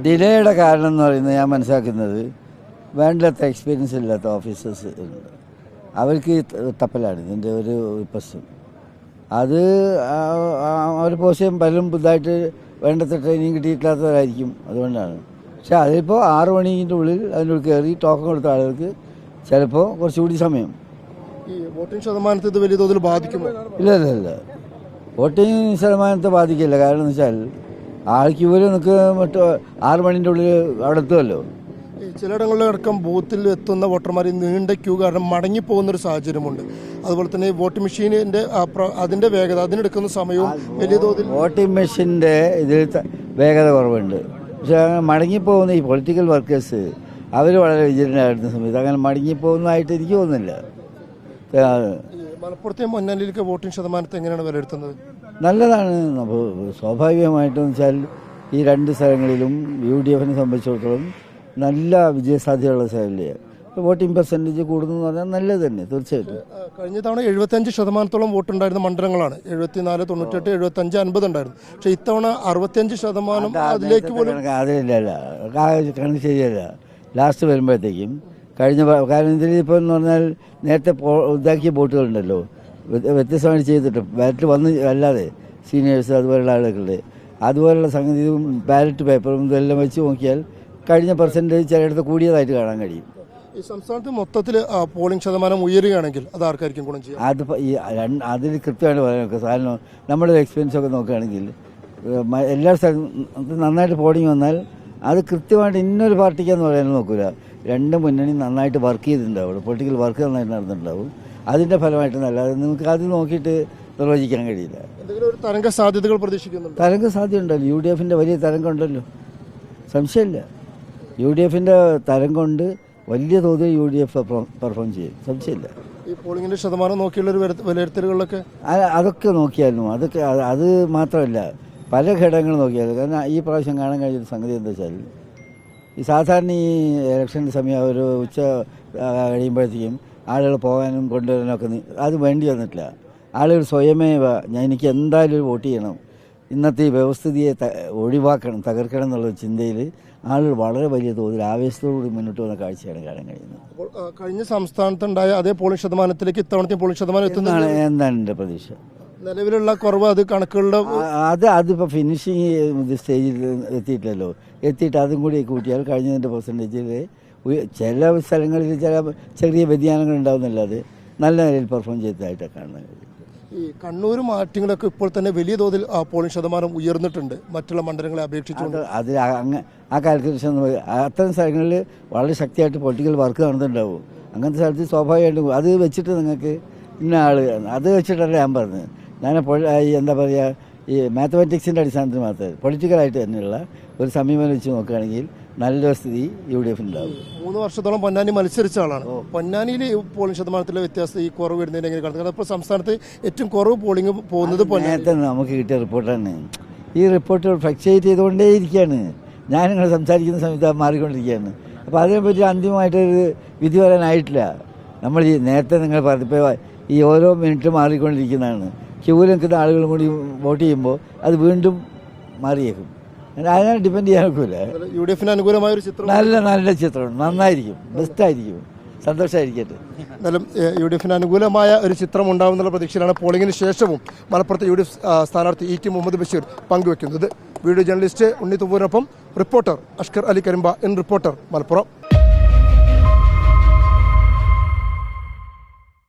ഡിലേയുടെ കാരണം എന്ന് പറയുന്നത് ഞാൻ മനസ്സിലാക്കുന്നത് വേണ്ടത്ര എക്സ്പീരിയൻസ് ഇല്ലാത്ത ഓഫീസേഴ്സ് ഉണ്ട്. അവർക്ക് തപ്പലാണ് ഇതിൻ്റെ ഒരു പ്രശ്നം. അത് അവർ പോസ്റ്റ് പലരും പുതുതായിട്ട് വേണ്ടത്ര ട്രെയിനിങ് കിട്ടിയിട്ടില്ലാത്തവരായിരിക്കും, അതുകൊണ്ടാണ്. പക്ഷെ അതിപ്പോൾ 6 മണിൻ്റെ ഉള്ളിൽ അതിനുള്ളിൽ കയറി ടോക്കൺ കൊടുത്ത ആളുകൾക്ക് ചിലപ്പോൾ കുറച്ചുകൂടി സമയം. ഈ വോട്ടിംഗ് ശതമാനത്തെ ഇത് വലിയ തോതിൽ ബാധിക്കുമോ? ഇല്ല, വോട്ടിംഗ് ശതമാനത്തെ ബാധിക്കില്ല. കാരണം എന്ന് വെച്ചാൽ ആൾക്ക് ഇവര് നമുക്ക് മറ്റു 6 മണിൻ്റെ ഉള്ളിൽ അവിടെ എത്തുമല്ലോ. ചിലയിടങ്ങളിലടക്കം ബൂത്തിൽ എത്തുന്ന വോട്ടർമാർ നീണ്ട ക്യൂ കാരണം മടങ്ങിപ്പോകുന്നൊരു സാഹചര്യമുണ്ട്. അതുപോലെ തന്നെ വോട്ടിംഗ് മെഷീനിൻ്റെ അതിൻ്റെ വേഗത, അതിനെടുക്കുന്ന സമയവും വലിയ തോതിൽ വോട്ടിംഗ് മെഷീൻ്റെ ഇതിൽ വേഗത കുറവുണ്ട്. പക്ഷെ മടങ്ങിപ്പോകുന്ന ഈ പൊളിറ്റിക്കൽ വർക്കേഴ്സ് അവർ വളരെ വിജിലൻ്റായിരുന്ന സമയത്ത് അങ്ങനെ മടങ്ങിപ്പോകുന്നതായിട്ട് എനിക്ക് തോന്നുന്നില്ല. മലപ്പുറത്തെ പൊന്നാനിയിലേക്ക് വോട്ടിംഗ് ശതമാനത്തെ എങ്ങനെയാണ് വിലയിരുത്തുന്നത്? നല്ലതാണ്. അപ്പോൾ സ്വാഭാവികമായിട്ടെന്ന് വെച്ചാൽ ഈ 2 സ്ഥലങ്ങളിലും UDFനെ സംബന്ധിച്ചിടത്തോളം നല്ല വിജയസാധ്യതയുള്ള സ്ഥലമില്ലേ. വോട്ടിംഗ് പെർസെൻറ്റേജ് കൂടുന്നു പറഞ്ഞാൽ നല്ലത് തന്നെ, തീർച്ചയായിട്ടും. കഴിഞ്ഞ തവണ 75% വോട്ടുണ്ടായിരുന്ന മണ്ഡലങ്ങളാണ്. 74, 98, 75, 50 ഉണ്ടായിരുന്നു. പക്ഷേ ഇത്തവണ 65% അതിലേക്ക് പോലും അതിലില്ല. കണക്ക് ശരിയല്ല. ലാസ്റ്റ് വരുമ്പോഴത്തേക്കും കാരണം ഇതിലിപ്പോൾ എന്ന് പറഞ്ഞാൽ നേരത്തെ ഇതാക്കിയ വോട്ടുകളുണ്ടല്ലോ, വ്യത്യസ്തമായിട്ട് ചെയ്തിട്ട് ബാലറ്റ് വന്ന് അല്ലാതെ സീനിയേഴ്സ് അതുപോലുള്ള ആളുകളുടെ അതുപോലുള്ള സംഗതിയും ബാലറ്റ് പേപ്പറും ഇതെല്ലാം വെച്ച് നോക്കിയാൽ കഴിഞ്ഞ പെർസെൻറ്റേജ് ചിലയിടത്ത് കൂടിയതായിട്ട് കാണാൻ കഴിയും. ഈ സംസ്ഥാനത്ത് മൊത്തത്തിൽ പോളിംഗ് ശതമാനം ഉയരുകയാണെങ്കിൽ അത് ആർക്കായിരിക്കും ഗുണം ചെയ്യും? അതിൽ കൃത്യമായിട്ട് പറയാനൊക്കെ സാധനം നമ്മുടെ എക്സ്പീരിയൻസ് ഒക്കെ നോക്കുകയാണെങ്കിൽ എല്ലാ സ്ഥലത്തും നന്നായിട്ട് പോളിംഗ് വന്നാൽ അത് കൃത്യമായിട്ട് ഇന്നൊരു പാർട്ടിക്കാന്ന് പറയാനും നോക്കില്ല. 2 മുന്നണി നന്നായിട്ട് വർക്ക് ചെയ്തിട്ടുണ്ടാവും, പൊളിറ്റിക്കൽ വർക്ക് നന്നായിട്ട് നടന്നിട്ടുണ്ടാവും. അതിൻ്റെ ഫലമായിട്ട് നല്ലത് നിങ്ങൾക്ക് അത് നോക്കിയിട്ട് നിർവചിക്കാൻ കഴിയില്ല. എന്തെങ്കിലും ഒരു തരംഗ സാധ്യതകൾ പ്രതീക്ഷിക്കുന്നുണ്ട്? തരംഗ സാധ്യത ഉണ്ടല്ലോ. UDFൻ്റെ വലിയ തരംഗം ഉണ്ടല്ലോ, സംശയമില്ല. UDFൻ്റെ തരംഗം കൊണ്ട് വലിയ തോതിൽ UDF പെർഫോം ചെയ്യും, സംശയമില്ല. ഈ പോളിംഗിൻ്റെ ശതമാനം നോക്കിയുള്ളൊരു വിലയിരുത്തലുകളിലൊക്കെ അതൊക്കെ നോക്കിയാലും അത് മാത്രമല്ല പല ഘടകങ്ങൾ നോക്കിയാലും. കാരണം ഈ പ്രാവശ്യം കാണാൻ കഴിയുന്ന സംഗതി എന്താ വെച്ചാൽ ഈ സാധാരണ ഈ ഇലക്ഷൻ്റെ സമയം ഒരു ഉച്ച കഴിയുമ്പോഴത്തേക്കും ആളുകൾ പോകാനും കൊണ്ടുവരാനൊക്കെ അത് വേണ്ടി വന്നിട്ടില്ല. ആളുകൾ സ്വയമേവ എനിക്ക് എന്തായാലും വോട്ട് ചെയ്യണം, ഇന്നത്തെ ഈ വ്യവസ്ഥിതിയെ ഒഴിവാക്കണം, തകർക്കണം എന്നുള്ള ചിന്തയിൽ ആളുകൾ വളരെ വലിയ തോതിൽ ആവേശത്തോടുകൂടി മുന്നോട്ട് വന്ന കാഴ്ചയാണ് കാണാൻ കഴിയുന്നത്. കഴിഞ്ഞ സംസ്ഥാനത്തുണ്ടായ അതേ പോളിംഗ് ശതമാനത്തിലേക്ക് ഇത്തവണത്തെ പോളിംഗ് ശതമാനം എത്തുന്നതാണ് എന്താണ് എൻ്റെ പ്രതീക്ഷ. നിലവിലുള്ള കുറവ് അത് കണക്കുകളുടെ അതിപ്പോൾ ഫിനിഷിങ് സ്റ്റേജിൽ എത്തിയിട്ടില്ലല്ലോ. എത്തിയിട്ട് അതും കൂടി കൂട്ടിയാൽ കഴിഞ്ഞതിൻ്റെ പെർസെൻറ്റേജിൽ ചില സ്ഥലങ്ങളിൽ ചെറിയ വ്യതിയാനങ്ങൾ ഉണ്ടാകുന്നില്ലാതെ നല്ല നിലയിൽ പെർഫോം ചെയ്തതായിട്ടാണ് കാണുന്നത്. ഈ കണ്ണൂരും ആറ്റിങ്ങലൊക്കെ ഇപ്പോൾ തന്നെ വലിയ തോതിൽ പോളിംഗ് ശതമാനം ഉയർന്നിട്ടുണ്ട് മറ്റുള്ള മണ്ഡലങ്ങളെ അപേക്ഷിച്ചുകൊണ്ട്. അതിൽ ആ കാൽക്കുലേഷൻ അത്തരം സ്ഥലങ്ങളിൽ വളരെ ശക്തിയായിട്ട് പൊളിറ്റിക്കൽ വർക്ക് നടന്നിട്ടുണ്ടാവും. അങ്ങനത്തെ സ്ഥലത്ത് സ്വാഭാവികമായിട്ടും അത് വെച്ചിട്ട് നിങ്ങൾക്ക് ഇന്ന ആൾ അത് വെച്ചിട്ടല്ല ഞാൻ പറഞ്ഞത്. ഞാൻ എന്താ പറയുക, ഈ മാത്തമാറ്റിക്സിൻ്റെ അടിസ്ഥാനത്തിൽ മാത്രമേ പൊളിറ്റിക്കലായിട്ട് തന്നെയുള്ള ഒരു സമീപനം വെച്ച് നോക്കുകയാണെങ്കിൽ നല്ലൊരു സ്ഥിതി UDF ഉണ്ടാവും. 3 വർഷത്തോളം പൊന്നാനി മത്സരിച്ച ആളാണ്. പൊന്നാനിയിൽ പോളിംഗ് ശതമാനത്തിലെ വ്യത്യാസം ഈ കുറവ് വരുന്നതിന് എങ്ങനെ കാണുന്നത്? അപ്പോൾ സംസ്ഥാനത്ത് ഏറ്റവും കുറവ് പോളിംഗ് പോകുന്നത് നേരത്തെ നമുക്ക് കിട്ടിയ റിപ്പോർട്ടാണ്. ഈ റിപ്പോർട്ടുകൾ ഫ്ലക്ച്വേറ്റ് ചെയ്തുകൊണ്ടേ ഇരിക്കുകയാണ്. ഞാനിങ്ങനെ സംസാരിക്കുന്ന സമയത്ത് മാറിക്കൊണ്ടിരിക്കുകയാണ്. അപ്പോൾ അതിനെപ്പറ്റി അന്തിമമായിട്ടൊരു വിധി വരാനായിട്ടില്ല. നമ്മൾ ഈ നേരത്തെ നിങ്ങൾ പറഞ്ഞപ്പോൾ ഈ ഓരോ മിനിറ്റ് മാറിക്കൊണ്ടിരിക്കുന്നതാണ്. ക്യൂവിൽ നിൽക്കുന്ന ആളുകളും കൂടി വോട്ട് ചെയ്യുമ്പോൾ അത് വീണ്ടും മാറിയേക്കും. അതിനെ ഡിപ്പെൻഡ് ചെയ്യാൻ ഒക്കില്ല. UDFന് അനുകൂലമായ ഒരു ചിത്രം, നല്ല ചിത്രമാണ്, നന്നായിരിക്കും, ബെസ്റ്റായിരിക്കും, സന്തോഷമായിരിക്കട്ടെ. എന്നാലും UDFന് അനുകൂലമായ ഒരു ചിത്രം ഉണ്ടാവുന്നുള്ള പ്രതീക്ഷയിലാണ് പോളിംഗിന് ശേഷവും മലപ്പുറത്തെ UDF സ്ഥാനാർത്ഥി ET മുഹമ്മദ് ബഷീർ പങ്കുവെക്കുന്നത്. വീഡിയോ ജേർണലിസ്റ്റ് ഉണ്ണി തുമ്പൂരിനൊപ്പം reporter Ashkar Ali Karimba in reporter, Malappuram.